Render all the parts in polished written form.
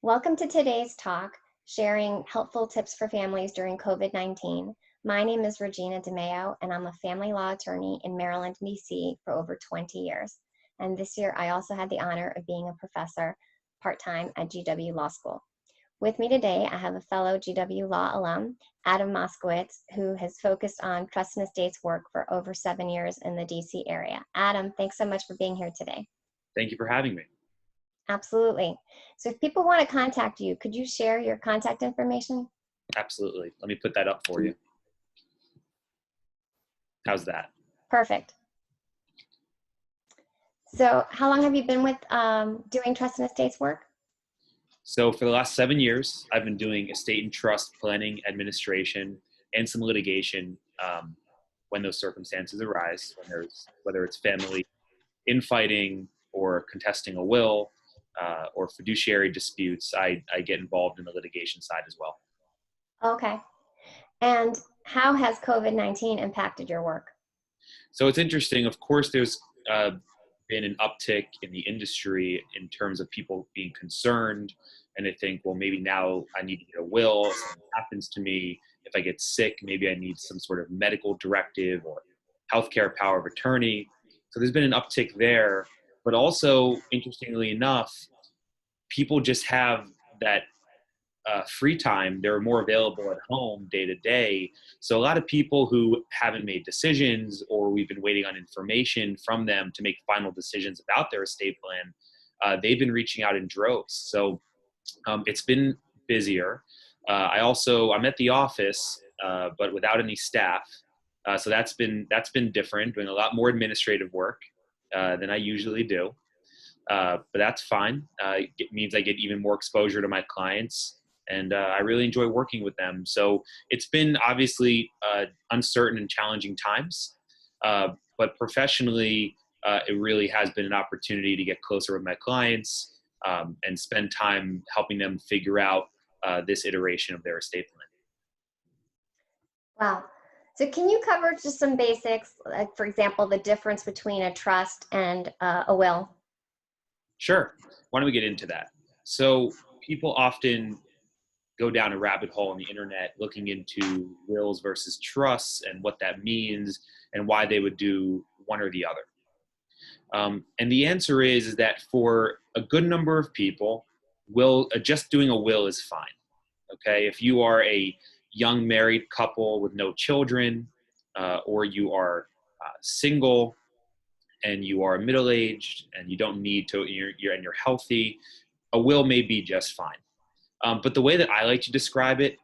Welcome to today's talk, sharing helpful tips for families during COVID-19. My name is Regina DeMeo, and I'm a family law attorney in Maryland, DC for over 20 years. And this year, I also had the honor of being a professor part-time at GW Law School. With me today, I have a fellow GW Law alum, Adam Moskowitz, who has focused on trust and estates work for over 7 years in the DC area. Adam, thanks so much for being here today. Thank you for having me. Absolutely. So if people want to contact you, could you share your contact information? Absolutely. Let me put that up for you. How's that? Perfect. So how long have you been with doing trust and estates work? So for the last 7 years, I've been doing estate and trust planning, administration, and some litigation when those circumstances arise, whether it's family infighting or contesting a will or fiduciary disputes, I get involved in the litigation side as well. Okay. And how has COVID-19 impacted your work? So it's interesting. Of course, there's been an uptick in the industry in terms of people being concerned. And they think, well, maybe now I need to get a will. If something happens to me, if I get sick, maybe I need some sort of medical directive or healthcare power of attorney. So there's been an uptick there. But also, interestingly enough, people just have that free time. They're more available at home day to day. So a lot of people who haven't made decisions, or we've been waiting on information from them to make final decisions about their estate plan, they've been reaching out in droves. So it's been busier. I'm at the office, but without any staff. So that's been different, doing a lot more administrative work than I usually do. But that's fine. It means I get even more exposure to my clients, and I really enjoy working with them. So it's been obviously uncertain and challenging times, but professionally, it really has been an opportunity to get closer with my clients and spend time helping them figure out this iteration of their estate plan. Wow. So can you cover just some basics, like for example, the difference between a trust and a will? Sure. Why don't we get into that? So people often go down a rabbit hole on the internet looking into wills versus trusts and what that means and why they would do one or the other. And the answer is that for a good number of people, just doing a will is fine. Okay, if you are a young married couple with no children, or you are single and you are middle-aged and you don't need to, you're healthy, a will may be just fine. But the way that I like to describe it,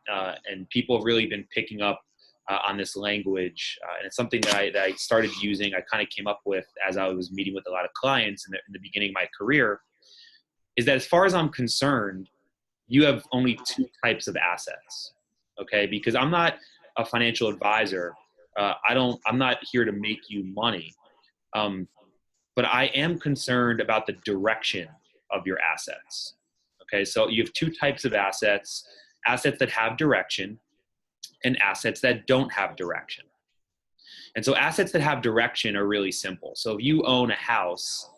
and people have really been picking up on this language, and it's something that I started using, I kind of came up with as I was meeting with a lot of clients in the beginning of my career, is that as far as I'm concerned, you have only two types of assets, okay? Because I'm not a financial advisor. I'm not here to make you money. But I am concerned about the direction of your assets. Okay, so you have two types of assets that have direction and assets that don't have direction. And so assets that have direction are really simple. So if you own a house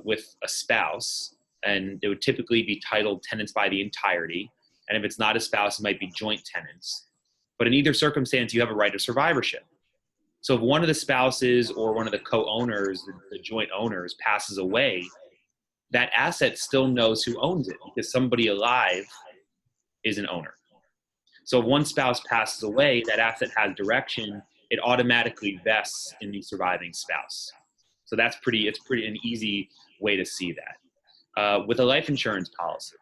with a spouse, and it would typically be titled tenants by the entirety, and if it's not a spouse, it might be joint tenants. But in either circumstance, you have a right of survivorship. So if one of the spouses or one of the co-owners, the joint owners, passes away, that asset still knows who owns it because somebody alive is an owner. So if one spouse passes away, that asset has direction, it automatically vests in the surviving spouse. So it's an easy way to see that. With a life insurance policy,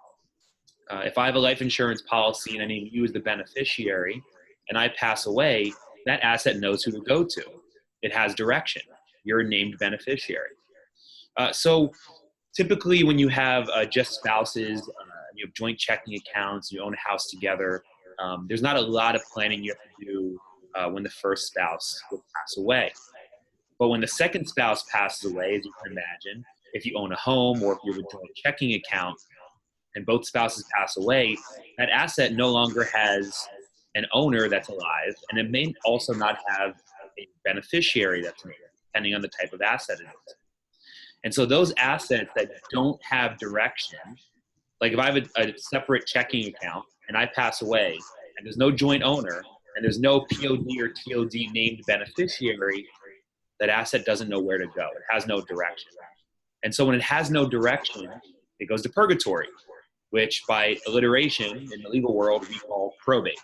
if I have a life insurance policy and I name you as the beneficiary and I pass away, that asset knows who to go to. It has direction. You're a named beneficiary. So typically when you have just spouses, you have joint checking accounts, you own a house together, there's not a lot of planning you have to do when the first spouse would pass away. But when the second spouse passes away, as you can imagine, if you own a home or if you have a joint checking account and both spouses pass away, that asset no longer has an owner that's alive, and it may also not have a beneficiary that's named, depending on the type of asset it is. And so those assets that don't have direction, Like if I have a separate checking account and I pass away and there's no joint owner and there's no POD or TOD named beneficiary, that asset doesn't know where to go. It has no direction. And so when it has no direction, it goes to purgatory, which by alliteration in the legal world we call probate.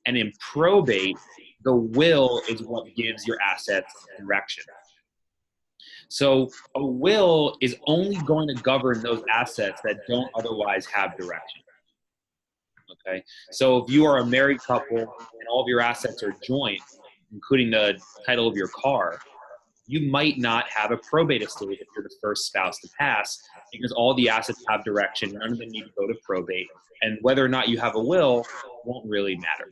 And in probate, the will is what gives your assets direction. So a will is only going to govern those assets that don't otherwise have direction. Okay. So if you are a married couple and all of your assets are joint, including the title of your car, you might not have a probate estate if you're the first spouse to pass, because all the assets have direction. None of them need to go to probate. And whether or not you have a will won't really matter.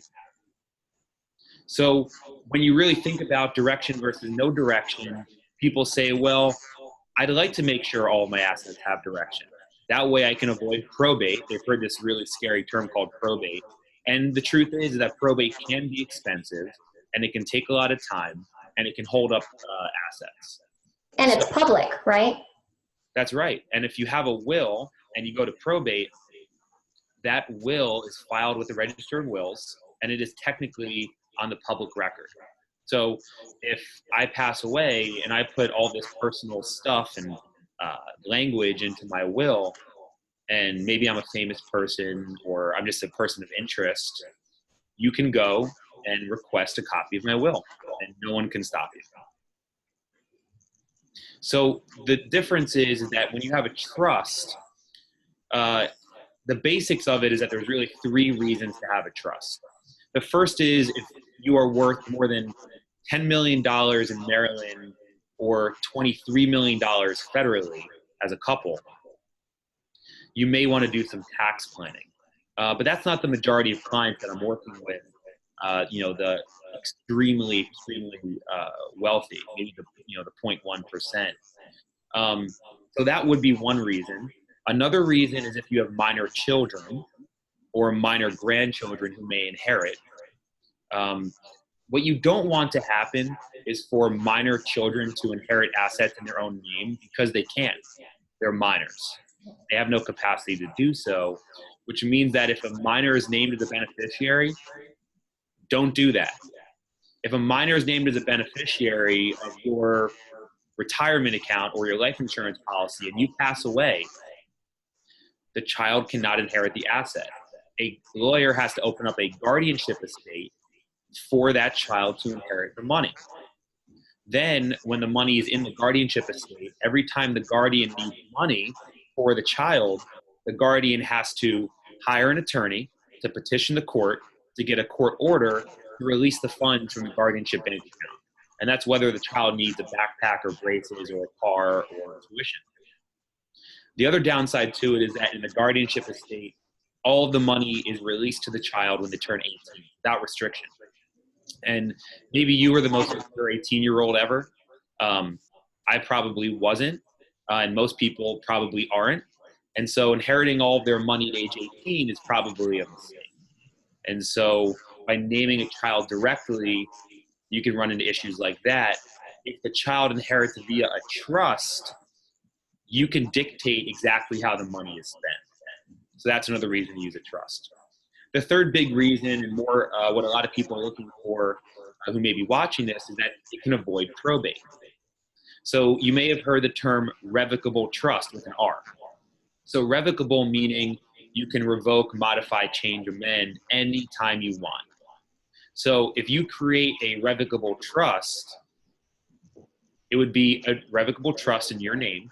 So when you really think about direction versus no direction, people say, well, I'd like to make sure all of my assets have direction. That way I can avoid probate. They've heard this really scary term called probate. And the truth is that probate can be expensive, and it can take a lot of time, and it can hold up assets. And it's public, right? That's right. And if you have a will and you go to probate, that will is filed with the Register of Wills, and it is technically on the public record. So if I pass away and I put all this personal stuff and language into my will, and maybe I'm a famous person or I'm just a person of interest, you can go and request a copy of my will, and no one can stop you. So the difference is that when you have a trust, the basics of it is that there's really three reasons to have a trust. The first is if you are worth more than $10 million in Maryland or $23 million federally as a couple, you may want to do some tax planning. But that's not the majority of clients that I'm working with. The extremely wealthy, maybe the 0.1%. So that would be one reason. Another reason is if you have minor children or minor grandchildren who may inherit. What you don't want to happen is for minor children to inherit assets in their own name, because they can't. They're minors. They have no capacity to do so, which means that if a minor is named as a beneficiary, don't do that. If a minor is named as a beneficiary of your retirement account or your life insurance policy and you pass away, the child cannot inherit the asset. A lawyer has to open up a guardianship estate for that child to inherit the money. Then when the money is in the guardianship estate, every time the guardian needs money for the child, the guardian has to hire an attorney to petition the court to get a court order to release the funds from the guardianship bank account. And that's whether the child needs a backpack or braces or a car or tuition. The other downside to it is that in the guardianship estate, all of the money is released to the child when they turn 18 without restriction. And maybe you were the most secure 18-year-old ever. I probably wasn't, and most people probably aren't. And so inheriting all of their money at age 18 is probably a mistake. And so by naming a child directly, you can run into issues like that. If the child inherits via a trust, you can dictate exactly how the money is spent. So that's another reason to use a trust. The third big reason, and more what a lot of people are looking for who may be watching this, is that it can avoid probate. So you may have heard the term revocable trust with an R. So revocable meaning you can revoke, modify, change, amend anytime you want. So if you create a revocable trust, it would be a revocable trust in your name,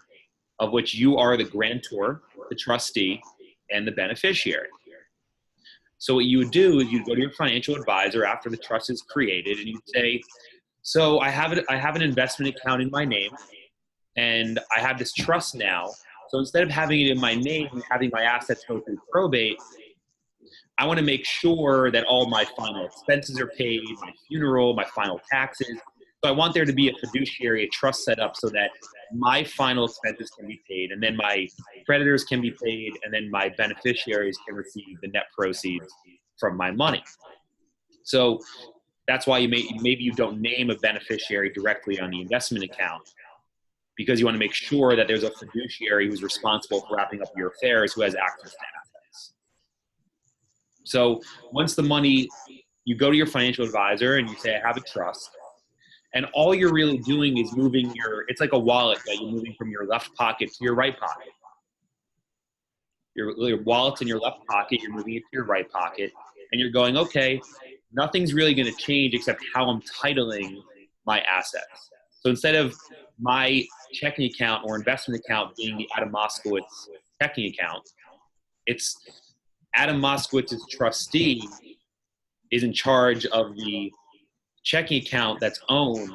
of which you are the grantor, the trustee, and the beneficiary. So what you would do is you'd go to your financial advisor after the trust is created, and you'd say, so I have an investment account in my name, and I have this trust now. So instead of having it in my name and having my assets go through probate, I want to make sure that all my final expenses are paid, my funeral, my final taxes. So I want there to be a fiduciary, a trust set up so that my final expenses can be paid, and then my creditors can be paid, and then my beneficiaries can receive the net proceeds from my money. So that's why maybe you don't name a beneficiary directly on the investment account, because you want to make sure that there's a fiduciary who's responsible for wrapping up your affairs, who has access to assets. So once the money, you go to your financial advisor and you say, I have a trust. And all you're really doing is moving it's like a wallet that you're moving from your left pocket to your right pocket. Your wallet's in your left pocket, you're moving it to your right pocket, and you're going, okay, nothing's really going to change except how I'm titling my assets. So instead of my checking account or investment account being the Adam Moskowitz checking account, it's Adam Moskowitz's trustee is in charge of the checking account that's owned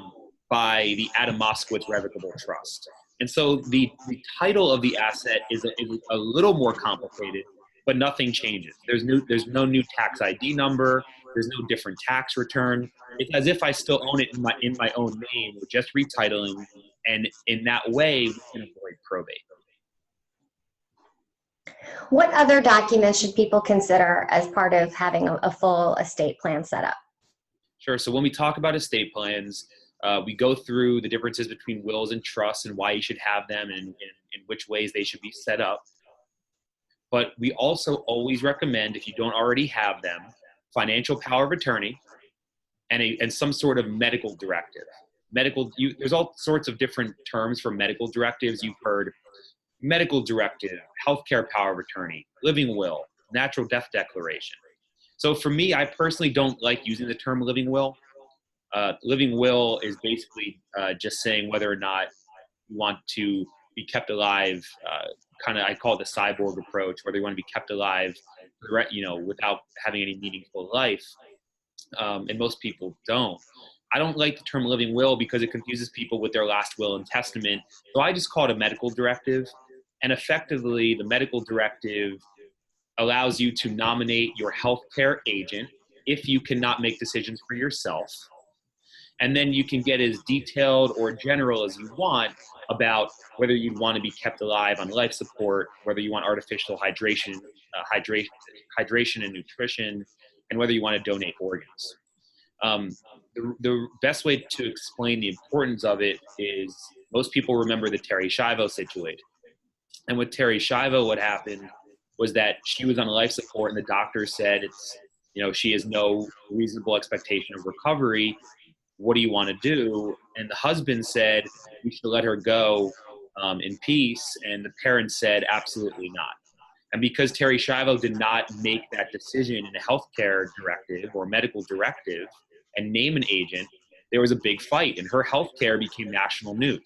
by the Adam Moskowitz Revocable Trust. And so the title of the asset is a little more complicated, but nothing changes. There's no new tax ID number. There's no different tax return. It's as if I still own it in my own name. We're just retitling, and in that way, we can avoid probate. What other documents should people consider as part of having a full estate plan set up? Sure. So when we talk about estate plans, we go through the differences between wills and trusts and why you should have them and in which ways they should be set up. But we also always recommend, if you don't already have them, financial power of attorney and some sort of medical directive. There's all sorts of different terms for medical directives. You've heard medical directive, healthcare power of attorney, living will, natural death declaration. So for me, I personally don't like using the term living will. Living will is basically just saying whether or not you want to be kept alive, I call it the cyborg approach, whether you want to be kept alive, without having any meaningful life. And most people don't. I don't like the term living will because it confuses people with their last will and testament. So I just call it a medical directive. And effectively, the medical directive allows you to nominate your healthcare agent if you cannot make decisions for yourself. And then you can get as detailed or general as you want about whether you'd want to be kept alive on life support, whether you want artificial hydration and nutrition, and whether you want to donate organs. The best way to explain the importance of it is most people remember the Terri Schiavo situation. And with Terri Schiavo, what happened was that she was on life support and the doctor said she has no reasonable expectation of recovery. What do you want to do? And the husband said, we should let her go in peace. And the parents said, absolutely not. And because Terri Schiavo did not make that decision in a healthcare directive or medical directive and name an agent, there was a big fight and her healthcare became national news.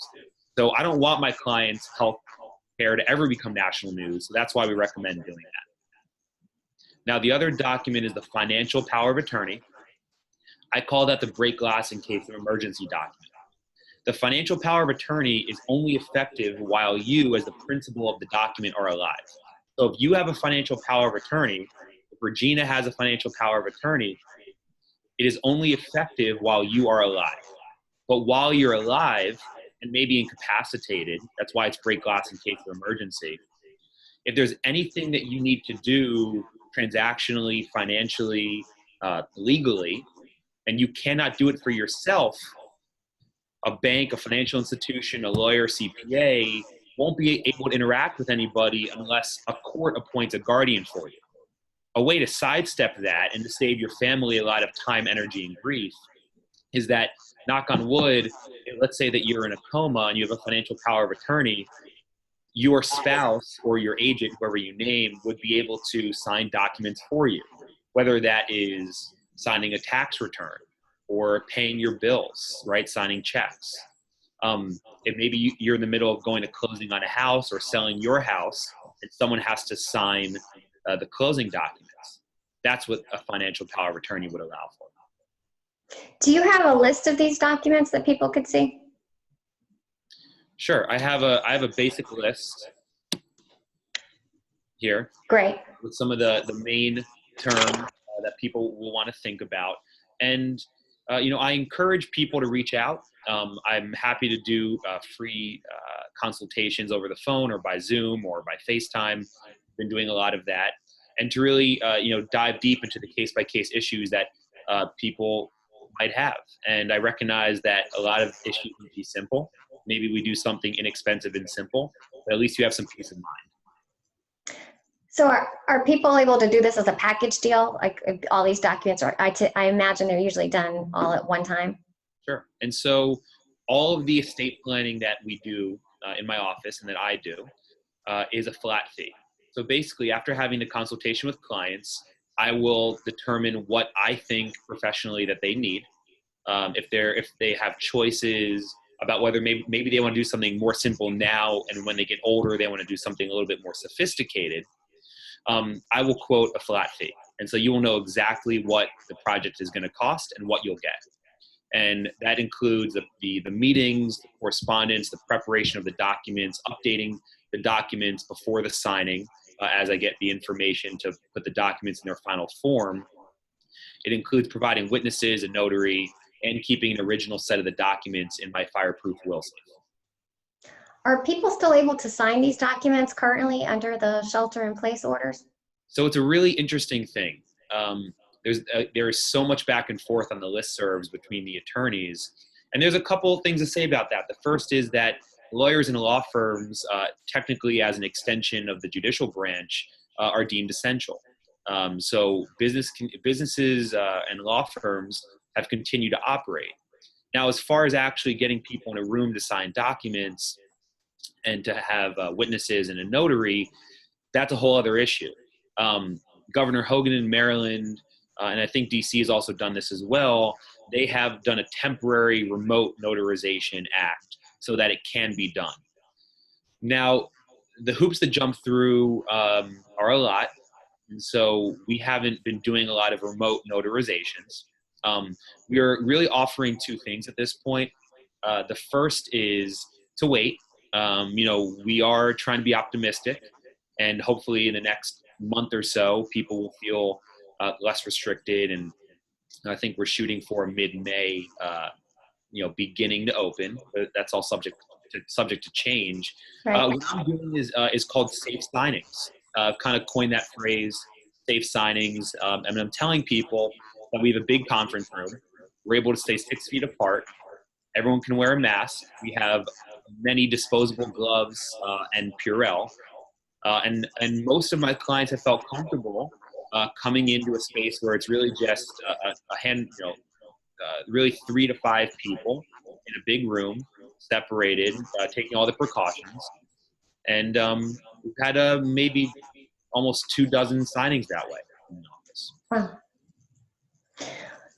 So I don't want my clients' healthcare to ever become national news. So that's why we recommend doing that. Now, the other document is the financial power of attorney. I call that the break glass in case of emergency document. The financial power of attorney is only effective while you, as the principal of the document, are alive. So if you have a financial power of attorney, if Regina has a financial power of attorney, it is only effective while you are alive. But while you're alive and maybe incapacitated, that's why it's break glass in case of emergency, if there's anything that you need to do transactionally, financially, legally, and you cannot do it for yourself, a bank, a financial institution, a lawyer, CPA won't be able to interact with anybody unless a court appoints a guardian for you. A way to sidestep that and to save your family a lot of time, energy, and grief is that, knock on wood, let's say that you're in a coma and you have a financial power of attorney, your spouse or your agent, whoever you name, would be able to sign documents for you, whether that is signing a tax return or paying your bills, right? Signing checks. If maybe you're in the middle of going to closing on a house or selling your house and someone has to sign the closing documents, that's what a financial power of attorney would allow for. Do you have a list of these documents that people could see? Sure, I have a basic list here. Great. With some of the main terms that people will want to think about. And, I encourage people to reach out. I'm happy to do free consultations over the phone or by Zoom or by FaceTime. I've been doing a lot of that. And to really, dive deep into the case-by-case issues that people might have. And I recognize that a lot of issues can be simple. maybe we do something inexpensive and simple, but at least you have some peace of mind. So are people able to do this as a package deal? Like if all these documents are, I imagine they're usually done all at one time. Sure. And so all of the estate planning that we do in my office and that I do is a flat fee. So basically, after having the consultation with clients, I will determine what I think professionally that they need. If they have choices about whether maybe they want to do something more simple now, and when they get older, they want to do something a little bit more sophisticated, I will quote a flat fee. And so you will know exactly what the project is going to cost and what you'll get. And that includes the meetings, the correspondence, the preparation of the documents, updating the documents before the signing as I get the information to put the documents in their final form. It includes providing witnesses, a notary, and keeping an original set of the documents in my fireproof will safe. Are people still able to sign these documents currently under the shelter-in-place orders? So it's a really interesting thing. There is so much back and forth on the listservs between the attorneys. And there's a couple of things to say about that. The first is that lawyers and law firms, technically as an extension of the judicial branch, are deemed essential. So businesses and law firms have continued to operate. Now, as far as actually getting people in a room to sign documents and to have witnesses and a notary, that's a whole other issue. Governor Hogan in Maryland, and I think DC has also done this as well, they have done a temporary remote notarization act so that it can be done. Now, the hoops to jump through are a lot. And so we haven't been doing a lot of remote notarizations. We are really offering two things at this point. The first is to wait. We are trying to be optimistic, and hopefully in the next month or so, people will feel less restricted. And I think we're shooting for mid-May, beginning to open. But that's all subject to change. Right. What I'm doing is called safe signings. I've kind of coined that phrase, safe signings. And I'm telling people that we have a big conference room. We're able to stay 6 feet apart. Everyone can wear a mask. We have many disposable gloves and Purell. And most of my clients have felt comfortable coming into a space where it's really just really 3 to 5 people in a big room, separated, taking all the precautions. And we've had maybe almost 24 signings that way in the office. Wow.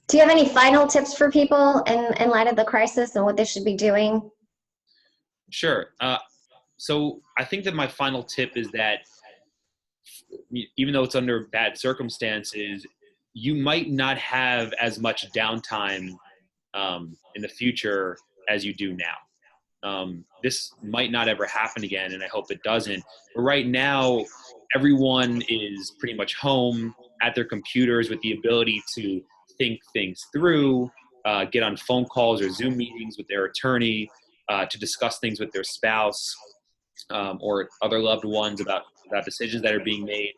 Do you have any final tips for people in light of the crisis and what they should be doing? Sure. So I think that my final tip is that even though it's under bad circumstances, you might not have as much downtime in the future as you do now. This might not ever happen again, and I hope it doesn't. But right now, everyone is pretty much home at their computers with the ability to think things through, get on phone calls or Zoom meetings with their attorney to discuss things with their spouse or other loved ones about decisions that are being made.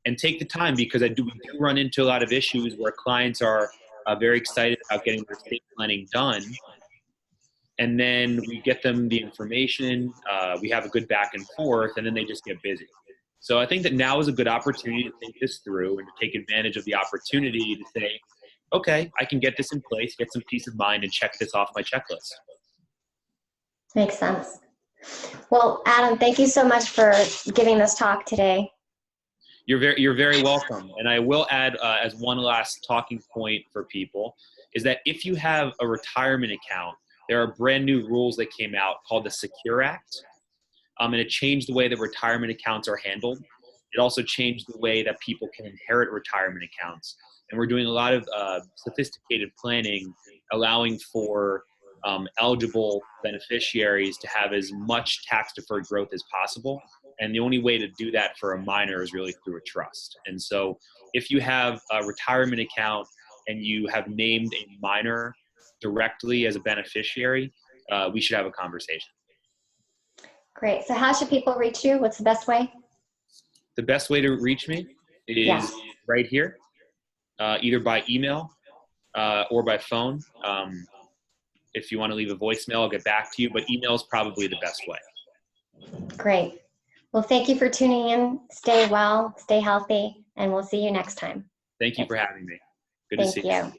And take the time, because we do run into a lot of issues where clients are very excited about getting their estate planning done. And then we get them the information, we have a good back and forth, and then they just get busy. So I think that now is a good opportunity to think this through and to take advantage of the opportunity to say, okay, I can get this in place, get some peace of mind, and check this off my checklist. Makes sense. Well, Adam, thank you so much for giving this talk today. You're very welcome. And I will add as one last talking point for people is that if you have a retirement account, there are brand new rules that came out called the Secure Act. And it changed the way that retirement accounts are handled. It also changed the way that people can inherit retirement accounts. And we're doing a lot of sophisticated planning, allowing for eligible beneficiaries to have as much tax-deferred growth as possible. And the only way to do that for a minor is really through a trust. And so if you have a retirement account and you have named a minor directly as a beneficiary, we should have a conversation. Great. So how should people reach you? What's the best way? The best way to reach me is right here, either by email or by phone. If you want to leave a voicemail, I'll get back to you, but email is probably the best way. Great. Well, thank you for tuning in. Stay well, stay healthy, and we'll see you next time. Thank you for having me. Good to see Thank you. you.